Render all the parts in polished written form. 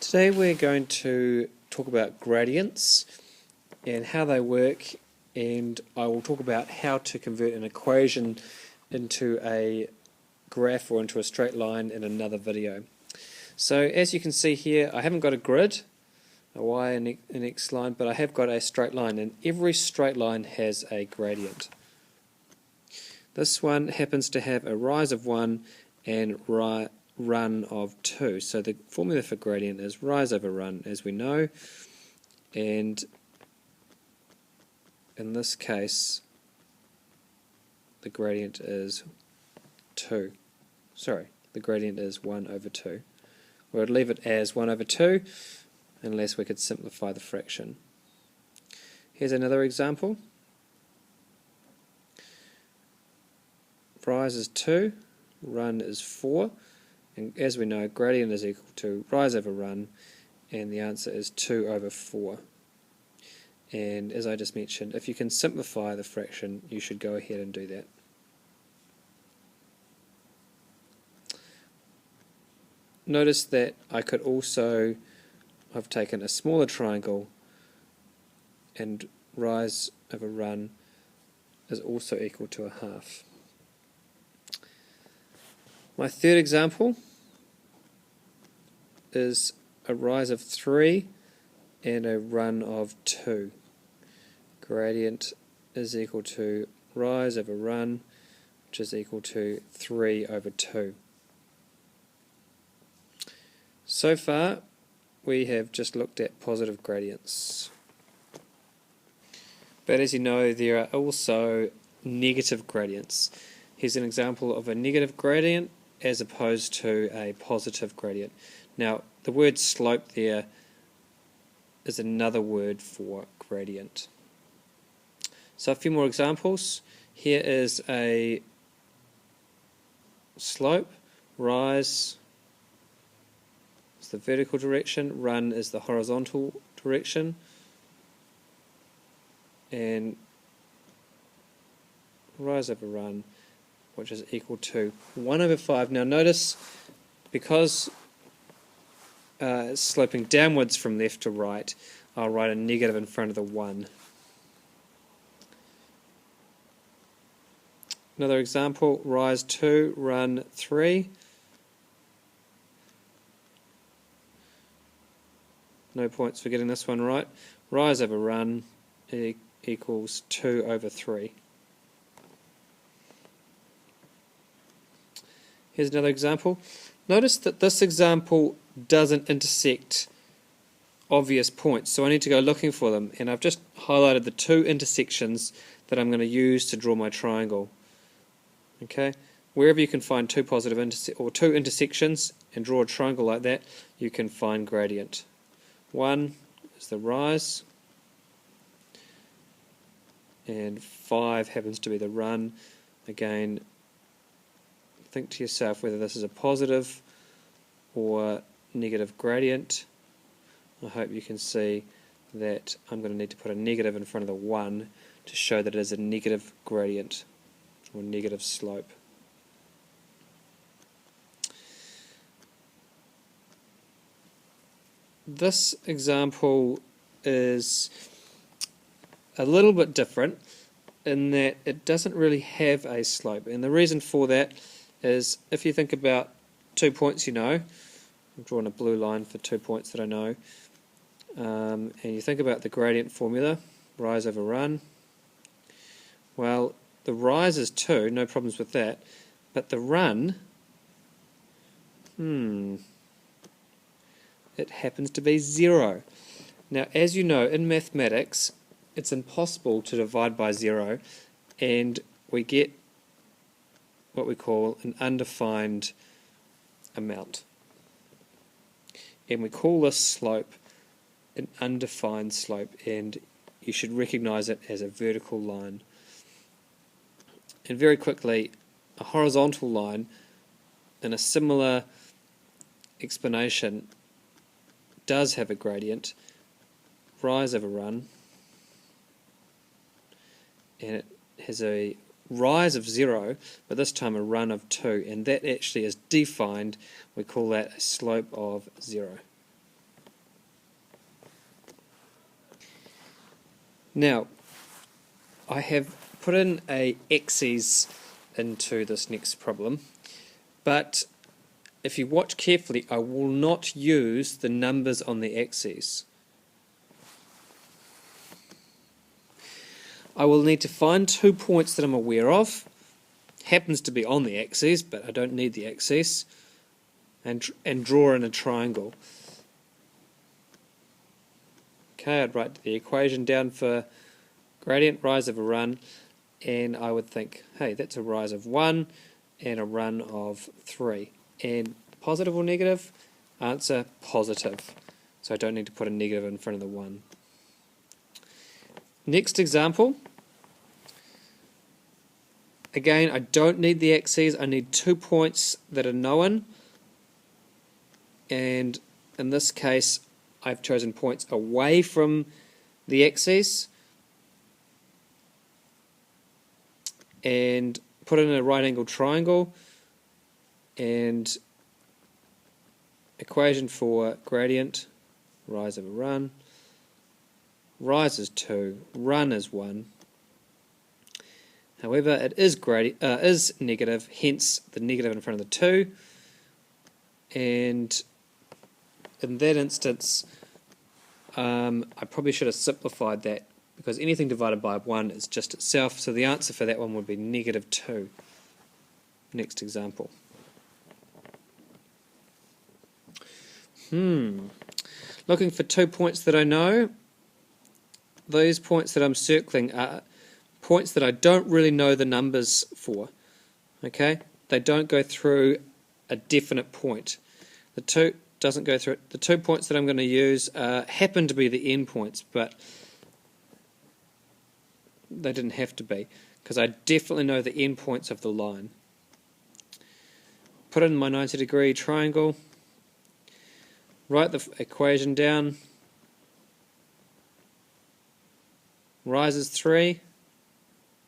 Today we're going to talk about gradients and how they work, and I will talk about how to convert an equation into a graph or into a straight line in another video. So as you can see here, I haven't got a grid, a y and an x line, but I have got a straight line, and every straight line has a gradient. This one happens to have a rise of 1 and run of 2. So the formula for gradient is rise over run, as we know, and in this case the gradient is 2. Sorry, the gradient is 1 over 2. We would leave it as 1 over 2 unless we could simplify the fraction. Here's another example. Rise is 2, run is 4, and as we know, gradient is equal to rise over run, and the answer is 2 over 4. And as I just mentioned, if you can simplify the fraction, you should go ahead and do that. Notice that I could also have taken a smaller triangle, and rise over run is also equal to a half. My third example is a rise of 3 and a run of 2. Gradient is equal to rise over run, which is equal to 3 over 2. So far, we have just looked at positive gradients. But as you know, there are also negative gradients. Here's an example of a negative gradient as opposed to a positive gradient. Now, the word slope there is another word for gradient. So a few more examples. Here is a slope, rise is the vertical direction, run is the horizontal direction, and rise over run, which is equal to 1 over 5. Now notice, because it's sloping downwards from left to right, I'll write a negative in front of the 1. Another example, rise 2, run 3. No points for getting this one right. Rise over run equals 2 over 3. Here's another example. Notice that this example doesn't intersect obvious points, so I need to go looking for them, and I've just highlighted the 2 intersections that I'm going to use to draw my triangle. Okay, wherever you can find 2 2 intersections and draw a triangle like that, you can find gradient. 1 is the rise, and 5 happens to be the run. Again, think to yourself whether this is a positive or negative gradient. I hope you can see that I'm going to need to put a negative in front of the 1 to show that it is a negative gradient or negative slope. This example is a little bit different in that it doesn't really have a slope, and the reason for that is if you think about 2 points you know, I'm drawing a blue line for 2 points that I know, and you think about the gradient formula, rise over run. Well, the rise is 2, no problems with that, but the run, it happens to be 0. Now, as you know, in mathematics, it's impossible to divide by 0, and we get what we call an undefined amount. And we call this slope an undefined slope, and you should recognize it as a vertical line. And very quickly, a horizontal line in a similar explanation does have a gradient, rise over run, and it has a rise of 0, but this time a run of 2, and that actually is defined. We call that a slope of 0. Now, I have put in a axes into this next problem, but if you watch carefully, I will not use the numbers on the axes. I will need to find 2 points that I'm aware of. Happens to be on the axis, but I don't need the axis, and draw in a triangle. Okay, I'd write the equation down for gradient rise of a run, and I would think, hey, that's a rise of 1 and a run of 3. And positive or negative? Answer, positive. So I don't need to put a negative in front of the 1. Next example. Again, I don't need the axes, I need 2 points that are known. And in this case, I've chosen points away from the axis and put in a right angle triangle, and equation for gradient, rise of a run, rise is 2, run is 1. However, it is negative, hence the negative in front of the 2, and in that instance, I probably should have simplified that, because anything divided by 1 is just itself, so the answer for that one would be negative 2. Next example. Looking for 2 points that I know. Those points that I'm circling are points that I don't really know the numbers for. Okay? They don't go through a definite point. The 2 doesn't go through it. The 2 points that I'm going to use happen to be the end points, but they didn't have to be, because I definitely know the end points of the line. Put in my 90-degree triangle, write the equation down, rise is 3,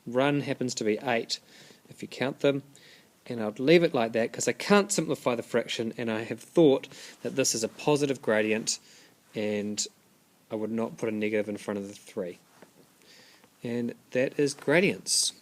run happens to be 8 if you count them, and I'll leave it like that because I can't simplify the fraction, and I have thought that this is a positive gradient and I would not put a negative in front of the 3. And that is gradients.